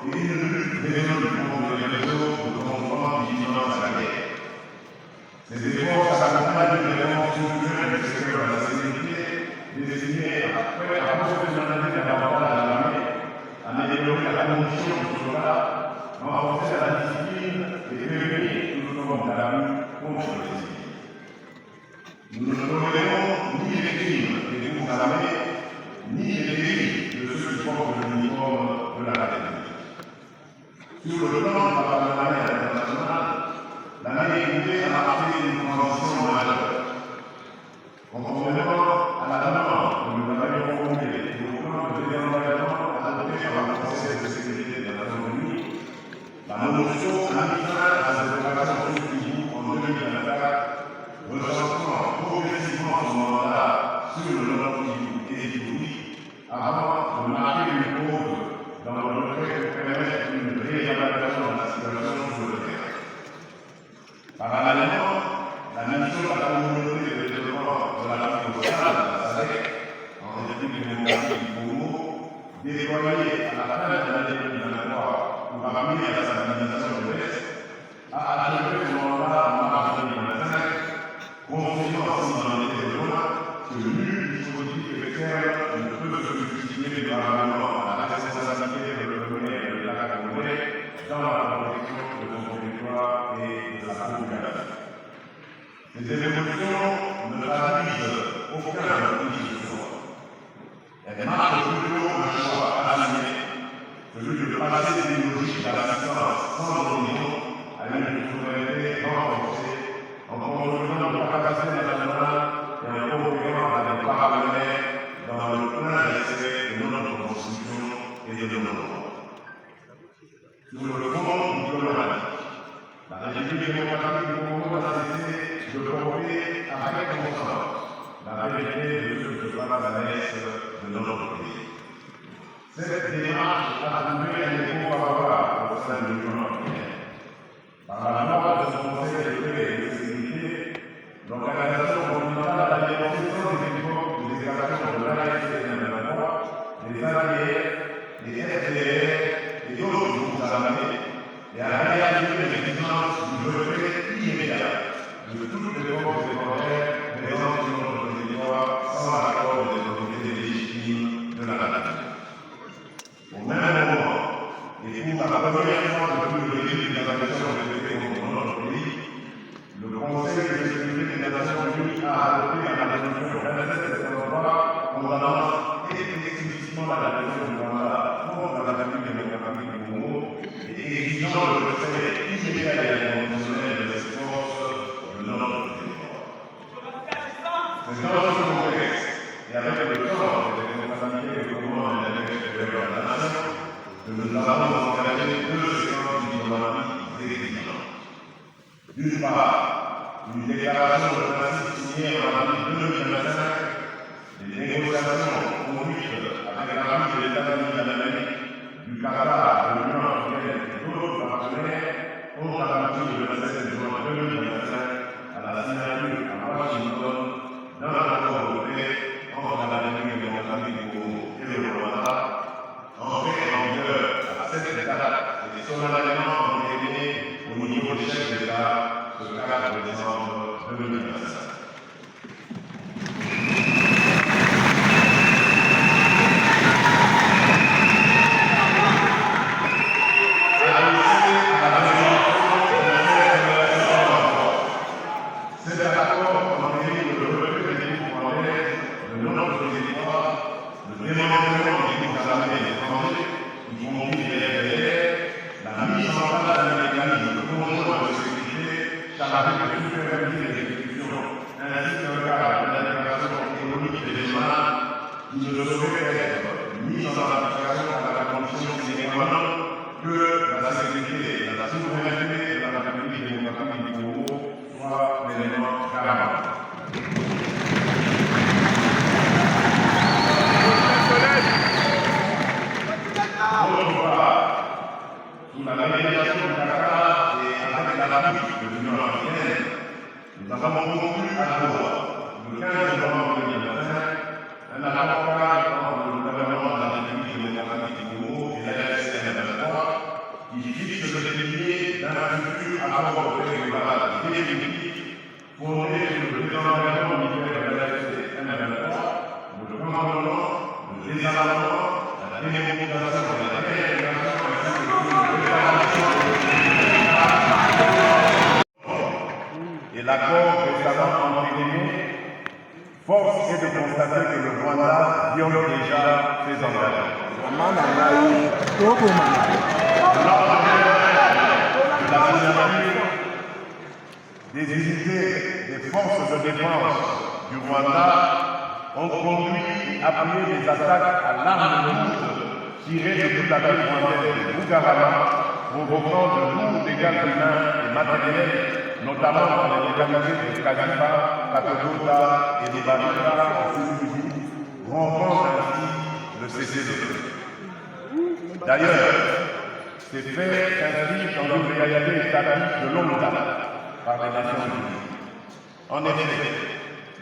et une lutte résolue contre les réseaux de contrôle vigilance à la guerre. Ces efforts s'accompagnent d'une réponse structurelle du secteur de la sécurité destinée à professionnaliser davantage l'armée, à améliorer la condition du soldat, renforcer la discipline et prévenir toute forme d'abus contre les civils. Nous ne tolérons ni les crimes des groupes armés, ni les dérives de ceux qui portent l'uniforme de la République. Sur le plan du partenariat international, l'année écoulée a marqué une transition majeure. Conformément à la demande que nous avions formulée et au plan de désengagement adopté par le Conseil de sécurité des Nations Unies, la MONUSCO a mis fin à cette opération exclusive en 2024, recentrant progressivement son mandat sur le nord Kivu et Djibouti avant de marquer une pause dans le retrait pour permettre une réévaluation de la situation sur le terrain. Parallèlement, la mission de la communauté de développement de l'Afrique australe, la SADC, en République démocratique du Congo, déployée à la fin de l'année 2023 pour appuyer à la stabilisation de l'Est, a achevé son mandat en mars 2025, confirmant ainsi dans les besoins que nul dispositif externe ne peut se substituer durablement à la responsabilité de l'autonomie de l'État congolais dans la protection de son territoire et de sa population. Ces évolutions ne traduisent aucun outil de choix. Elles marquent plutôt un choix assumé, celui de passer d'une logique d'assistance sans horizon à une souveraineté renforcée en construisant nos capacités nationales et en coopérant avec nos partenaires dans le plein respect de notre constitution et de nos lois. Sur le front diplomatique, la République démocratique du Congo a cessé de porter avec constance la vérité de ce qui se passe à l'est de notre pays. Cette démarche a trouvé un écho favorable au sein de l'Union européenne. Par la loi de son Conseil de paix et de sécurité, l'organisation continentale a dénoncé sans équivoque les exactions de l'AFC 2023, les ADR, les FDR et d'autres groupes armés, et a réalisé l'exigence du retrait immédiat de toutes les forces étrangères présentes sur notre territoire sans l'accord des autorités légitimes de la République. Au même moment, et pour la première fois depuis le début des agressions répétées contre notre pays, le Conseil de sécurité des Nations Unies a adopté la résolution 2773 condamnant explicitement l'agression du Rwanda contre la République démocratique du Congo et exigeant le retrait immédiat et inconditionnel de ces forces de notre territoire. C'est dans ce contexte et avec le temps des responsabilités et le commandement de l'intérêt supérieur de la nation que nous avons engagé deux séquences diplomatiques exigeantes. D'une part, une déclaration de principe signée en avril 2025, des négociations conduites avec l'appui de l'État-Unis d'Amérique, du Qatar, de l'Union européenne et d'autres partenaires ont abouti le 27 juin 2025 à la signature à Washington d'un accord de paix entre la République démocratique du Congo et le Rwanda, entré en vigueur à cette date et solennellement entériné au niveau des chefs d'État ce 4 décembre 2025. Sous la médiation du Qatar et avec l'appui de l'Union européenne, nous avons conclu à Doha, le 15 novembre 2025, un accord cadre entre le gouvernement de la République démocratique du Congo et l'AFC 23 infrastructure à bord de définitive, fondée sur le désengagement militaire de l'AFC M23, le commandement, le désarmement, la démobilisation et la réintégration ainsi que le réparation et l'accord récemment entériné, force est de constater que le Rwanda viole déjà ses engagements. La signature des unités des forces de défense du Rwanda ont conduit à appuyer des attaques à l'arme lourde tirées depuis la ville rwandaise de Bugarama, provoquant de lourds dégâts humains et matériels, notamment dans les localités de Kadiba, Katogota et Libarika en Sud-Kivu, rompant ainsi le cessez-le-feu. D'ailleurs, ces faits s'inscrivent dans une réalité établie de longue date par les Nations Unies. En effet,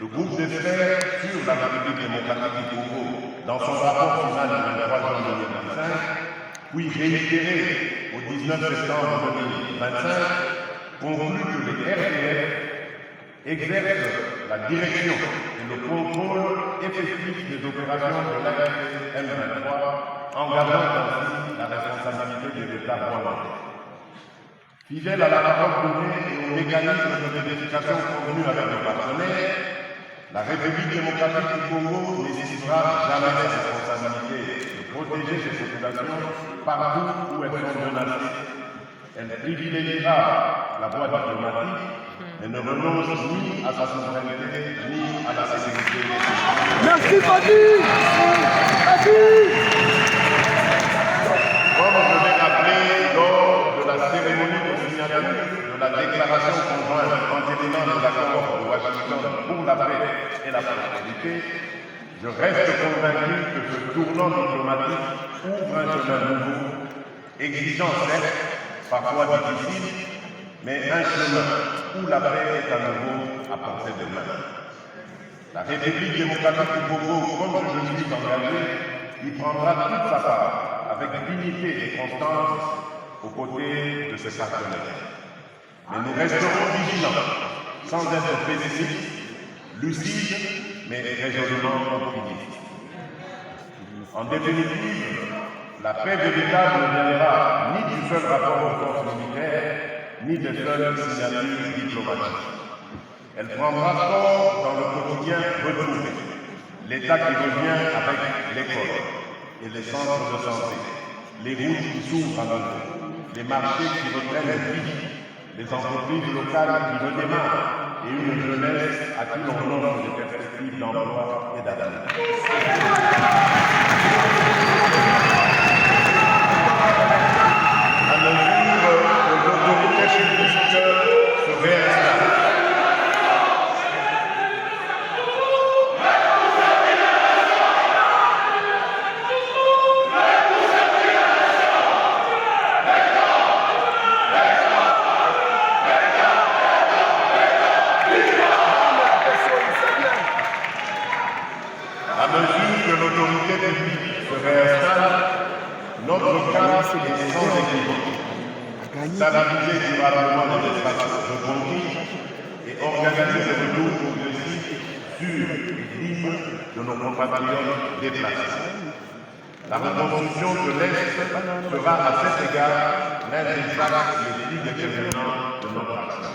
le groupe d'experts sur la République démocratique du Congo, dans son rapport final du 23 juin 2025, puis réitéré au 19 septembre 2025, conclut que les RDF exercent la direction et le contrôle effectif des opérations de l'AFC M23, engageant ainsi la responsabilité de l'État rwandais. Fidèle à la parole donnée et au mécanisme de vérification convenu avec nos partenaires, la République démocratique du Congo n'hésitera jamais à ses responsabilités de protéger ses populations partout où elles sont menacées. Elle privilégiera la voie diplomatique, mais ne renonce ni à sa souveraineté ni à la sécurité. Merci Fadi. Comme je l'ai rappelé lors de la cérémonie de signature de la déclaration conjointe entérinant les accords de Washington pour la paix et la prospérité, je reste convaincu que ce tournant diplomatique ouvre un chemin nouveau, exigeant certes, parfois difficile, mais un chemin où la paix est à nouveau à portée de main. La République démocratique du Congo, comme je le suis engagé, y prendra toute sa part, avec dignité et constance, aux côtés de ses partenaires. Mais nous resterons vigilants, sans être pessimistes, lucides, mais résolument optimistes. En définitive, la paix véritable ne viendra ni du seul rapport aux forces militaires, ni des seules signatures diplomatiques. Elle prendra corps dans le quotidien retrouvé, l'État qui revient avec l'école et les centres de santé, les routes qui s'ouvrent à nouveau, les marchés qui reprennent vie, les entreprises locales qui redémarrent et une jeunesse à qui l'on offre des perspectives d'emploi et d'avenir. À mesure que l'autorité publique se réinstalle, notre cas est sans équivoque. Stabiliser durablement les espaces reconquis et organiser le retour progressif sûr et digne de nos compatriotes déplacés. La reconstruction de l'Est sera à cet égard l'un des axes les plus déterminants de notre action.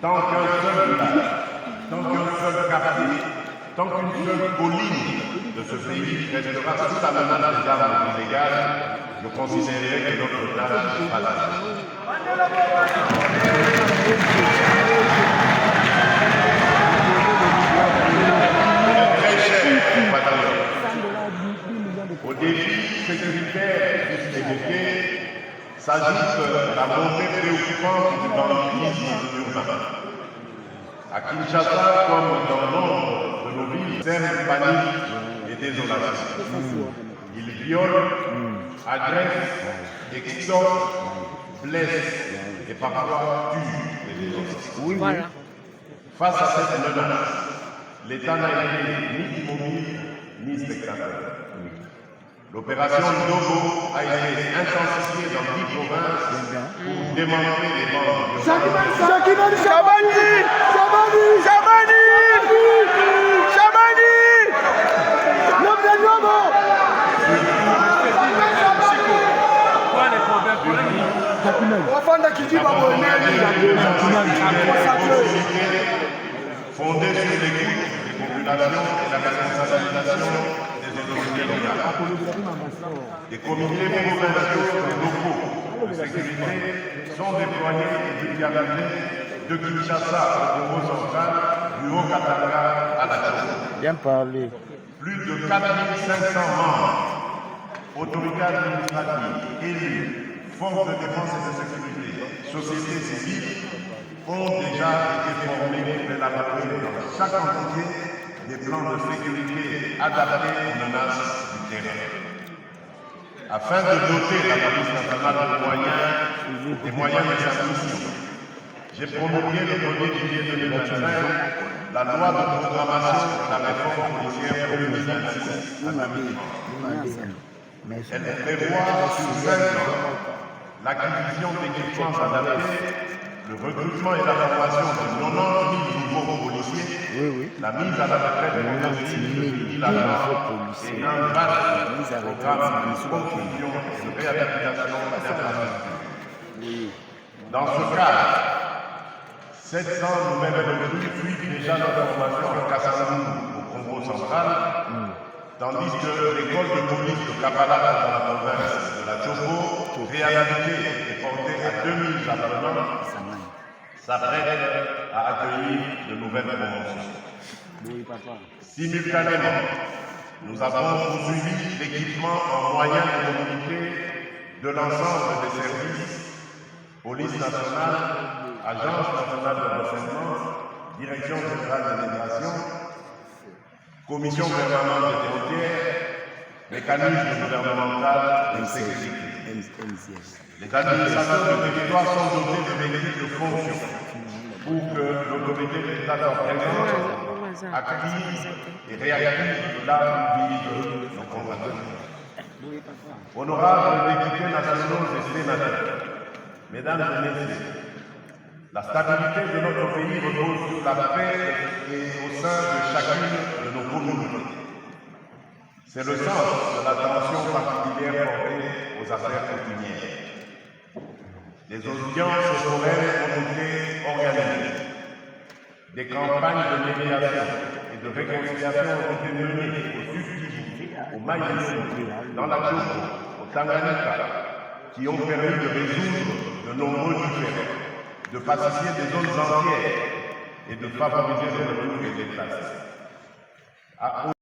Tant qu'un seul village, tant qu'un seul quartier, tant qu'une seule colline de ce pays restera sous la menace des armes illégales, je considérerai que notre tâche est fatale. Très chers compatriotes, au défi sécuritaire juste évoqué s'ajoute la montée préoccupante du banditisme urbain. À Kinshasa, comme dans nombre de nos villes, sème panique et désolation. Ils violent, agressent, extorquent, blessent et parfois tuent les innocents. Voilà. Face à cette menace, l'État n'a été ni immobile ni spectateur. L'opération Ndogo a été intensifiée dans 10 provinces pour démanteler les bandes. Chabani fondée sur l'écoute des populations et la responsabilisation des autorités locales. Des comités provinciaux et locaux de sécurité sont déployés et déployés de Kinshasa au Congo central, du Haut-Katanga à la Tchad. Bien parlé. Plus de 4500 membres, autorités administratives, élus, forces de défense et de sécurité, société civile, ont déjà été formés pour élaborer dans chaque entité des plans de sécurité adaptés aux menaces du terrain. Afin de doter la police nationale des moyens de sa mission, j'ai promulgué le 1er juillet 2025 la loi de programmation de la réforme policière pour 2026 à 2030. Elle prévoit sur 5 ans l'acquisition d'équipements adaptés, le recrutement et la formation de 90 000 nouveaux policiers, la mise à la retraite des policiers et un vaste programme de construction et de réhabilitation d'infrastructures. Dans ce cadre, 700 nouvelles recrues suivent déjà leur formation à Kassamou au Congo central, tandis que l'école de police de Kabbalah dans la province de la Tchoko, réhabilitée et portée à 2000 apprenants, s'apprête à accueillir de nouvelles promotions. Simultanément, nous avons poursuivi l'équipement en moyens de mobilité de l'ensemble des services, police nationale, agence nationale de renseignement, direction générale de l'immigration, commission permanente des frontières, mécanisme gouvernemental de sécurité. Les administrateurs du territoire sont dotés de véhicules de fonction pour que l'autorité de l'État soit présente, active et réactive là où vivent nos compatriotes. Honorables députés nationaux et sénateurs, mesdames et messieurs, la stabilité de notre pays repose sur la paix et au sein de chacune de nos communautés. C'est le sens de l'attention particulière portée aux affaires coutumières. Des audiences foraines ont été organisées. Des campagnes de médiation et de réconciliation ont été menées au Sud-Kivu, au Maïs, dans la Tchoko, au Tanganyika, qui ont permis de résoudre de nombreux différends, de pacifier des zones entières et de favoriser le retour des déplacés.